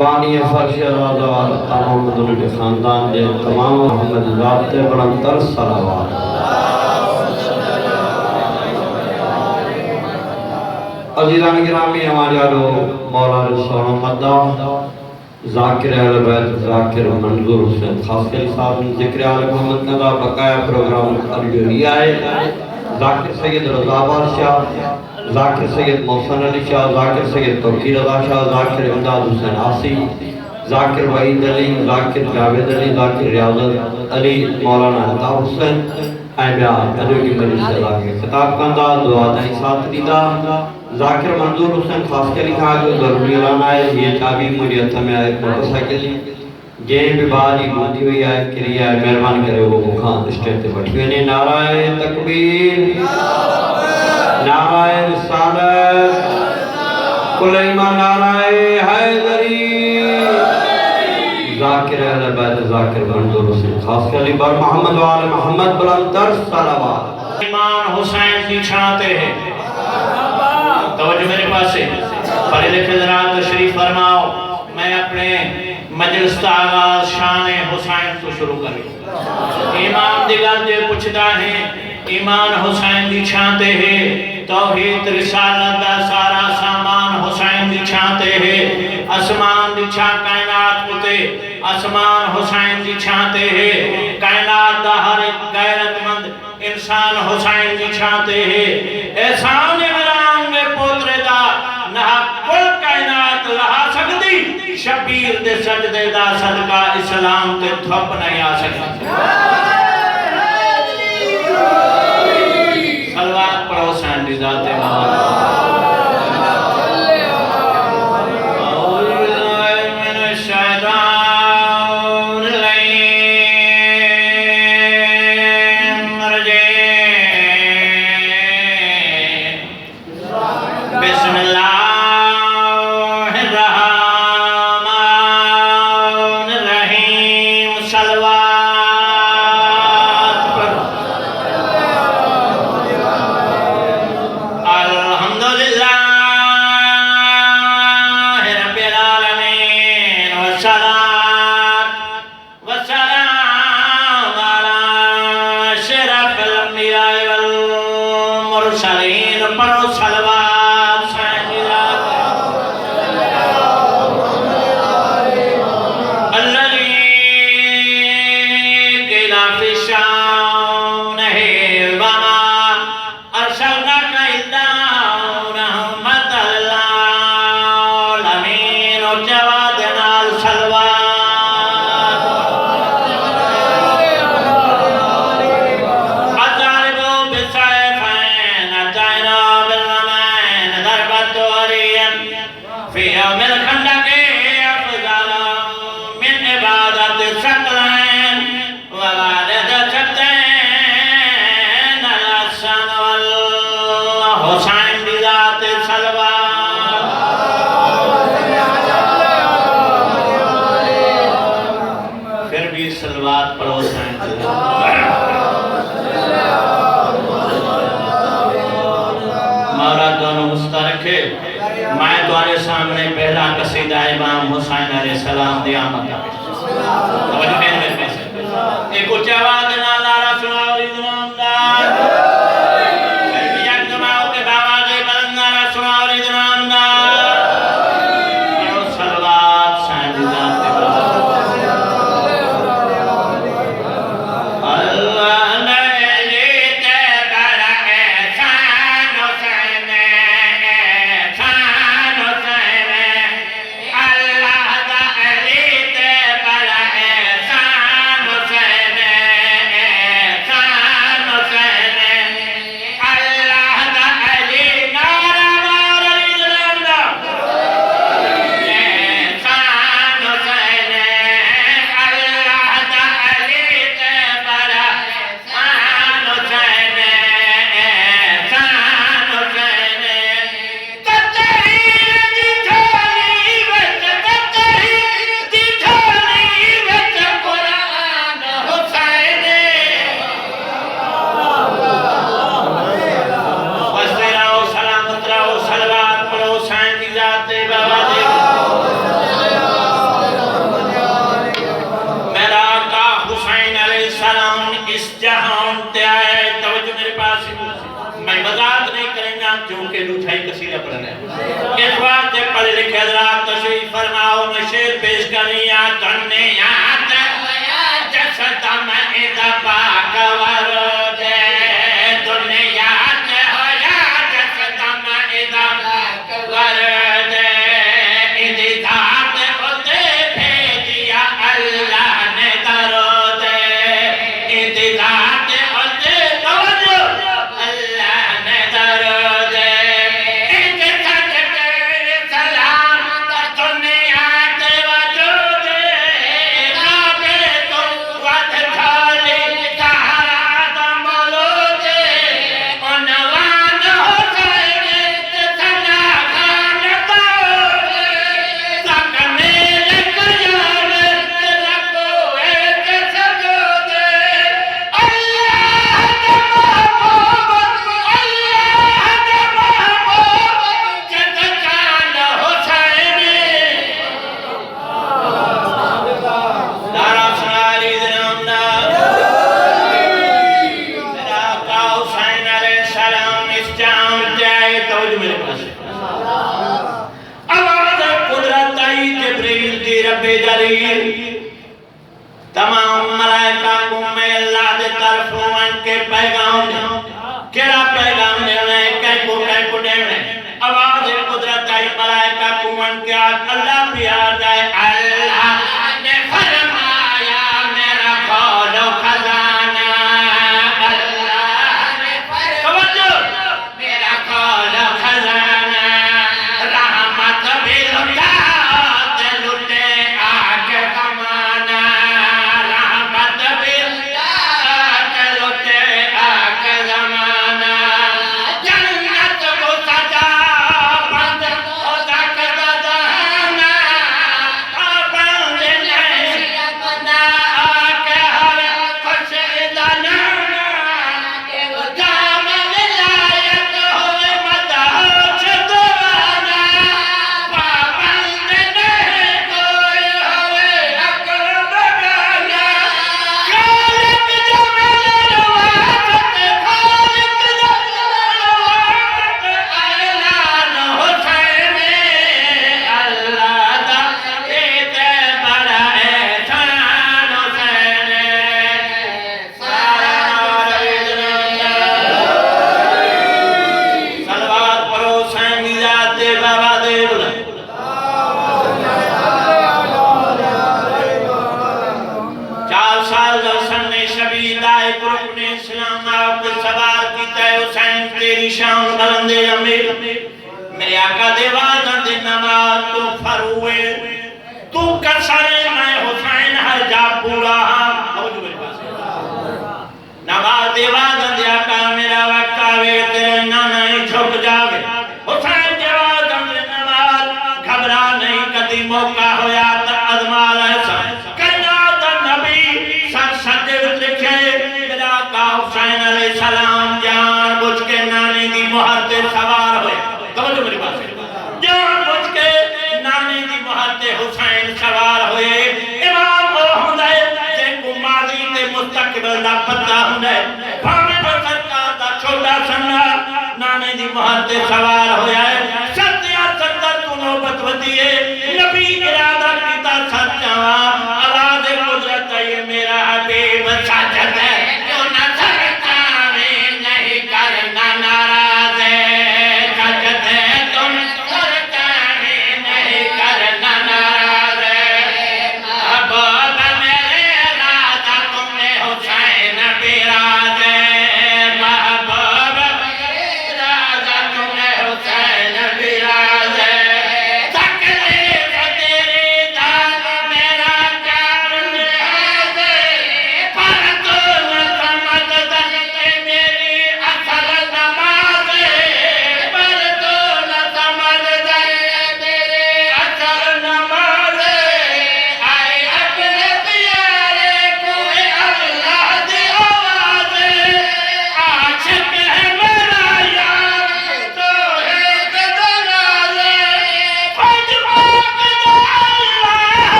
बानी फर्श राज़ार मोहम्मद के ख़ानदान के तमाम मोहम्मद ज़ात बुलंदतर सलावत। अज़ीज़ान गिरामी हमारे मौला रसूल मद्दा ज़ाकिर अहले बैत ज़ाकिर मंजूर हुसैन खासकली साहब ने ज़िक्र आले मोहम्मद का बकाया प्रोग्राम अर्जुलिया है। ज़ाकिर सैयद रज़ा बादशाह, ज़ाकिर सैयद मोहसन अली शाह, ज़ाकिर सैयद तौकीर रज़ा शाह, ज़ाकिर इमदाद हुसैन आसी, ज़ाकिर वहीद अली, ज़ाकिर जावेद अली, ज़ाकिर रियाज़त अली, मौलाना अल्ताफ़ हुसैन की मजलिस से लाके खिताब कंदा दुआ ताईं साथ दीदा। ज़ाकिर मंजूर हुसैन खासकली का जो ज़रूरी ऐलान है ये चाबी मुझे हथ में आए मोटरसाइकिल जे भी बारी बूंदी हुई है क्रिया मेहरबानी करे वो खान स्टेज पे बैठी ने नाराए तकबीर नाराए रिसालत कुलैमा नाराए हैदरी। ज़ाकिर अहले बैत ज़ाकिर मंजूर हुसैन खासकली बर मोहम्मद वाले मोहम्मद बुलंदतर सलावत। इमाम हुसैन की छाते हैं तवज्जो मेरे पास है पढ़े लिखे जनाब तशरीफ फरमाओ। मैं अपने मजलिस का आगाज शान हुसैन से शुरू करूं। इमाम दी गल जे पुछदा है ईमान हुसैन दी छाते है तौहीद रिसालत दा सारा सामान हुसैन दी छाते है। आसमान दी छा कायनात उते आसमान हुसैन दी छाते है। कायनात दा हर एक गैरतमंद इंसान हुसैन दी छाते है। एहसान इमरान में पोतरे दा ना कुल कायनात लहा सकदी शबीर दे सजदे दा सदका इस्लाम ते थप नहीं आ सकती। सलवात पढ़ो हुसैन दी ज़ात सामने पहला कसीदा इमाम हुसैन अलैहिस्सलाम दी आमद का तवज्जो मेरे पास एक ऊंची आवाज नाल नारा सुनाओ इनामदार एक जमाओ के आवाज बुलंद नारा सुनाओ इनामदार और सलवात शान दी ज़ात अल्लाह ने लेते बड़ा एहसान हुसैन पढ़ने इस वास्ते पढ़े लिखे हज़रात तशरीफ फरमाओ मैं शेर पेश करिया तन्ने याद होया जसद में इदा पाक वरदे तन्ने याद होया जसद में इदा पाक वरदे इदी दात होते भेजिया अल्लाह ने दरोदे इदी दात होते दरोदे अल्लाह ने दरोदे तमाम मलाइका को मैं अल्लाह दे तरफों के पैगाम केड़ा पैगाम देने को देने आवाज कुदरत आई मलाइका को के अल्लाह प्यार जाए अल्लाह ने फरमाया मेरा खोलो खजाना अल्लाह ने फरमाया मेरा खोलो खजाना रहमत भी लुटा लुटे आके कमाना रहमत भी लुटे आके जमाना जन्नत को सजा बंद हो सकता जाना बंद नहीं बना आके हर खुश दाना के वो जामन लायक होए मदहोश दवाना पाबंद नहीं कोई होए अकल बगाना खालिक जमाल वाक़त खालिक जमाल वाक़त ऐलान हुसैन अल्लाह दा इते बड़ा एहसान हुसैन सारा सलवात पढ़ो हुसैन की जात दे बाबा दे 4 साल हुसैन ने शबीर दाए रुकने इस्लाम आपको सवार कीता है हुसैन तेरी शान बुलंद अमीर मेरे आका देवान दे नमाज तो फरुए तू कसरे मैं हुसैन हर जा पूरा मौजूद मेरे पास नमाज देवान दे आका मेरा वक्त आवे तेरे नाना ही झुक जावे हुसैन देवान दे नमाज घबरा नहीं कदी मौका होया त अजमाल ऐसा कायनात दा नबी सच लिखे मेरा का हुसैन अलैहिस्सलाम जान बुझ के नानी दी मोहर ते सवार होए तवज्जो मेरे पास जान बुझ के नानी दी मोहर ते हुसैन सवार होए इमाम ओ हुंदा जे को माजी ते मुस्तकबिल दा पता हुंदा भावे तो सरकार दा छोटा सन्ना नानी दी मोहर ते सवार होया सत्या सत्तर तू नौबत वदिए नबी इरादा कीता सच्चावा आवाज कुदरत ये मेरा हबीब साजद है क्यों न सरता में नहीं करना नाराज है साजद है तुम सरता में नहीं करना नाराज है अब मेरे राजा तुमने हुसैन बिराज है महबूब मेरे राजा तुमने हुसैन बिराज है तकलीफ तेरी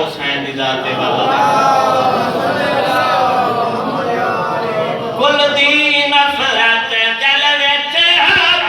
हुसैन दी जात पे कुल दी नफरत दिल विच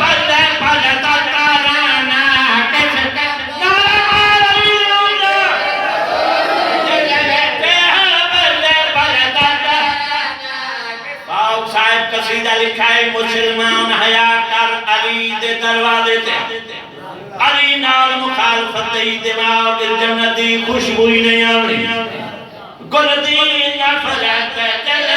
पल पल दा ताराना किस कसीदा लिखा है मुसलमान हया कर अली दे दरवाजे ते अली नाल मुखालफत दी दिमाग जन्नत दी खुशबू ही नहीं आवनी गुल दी नफरत दिल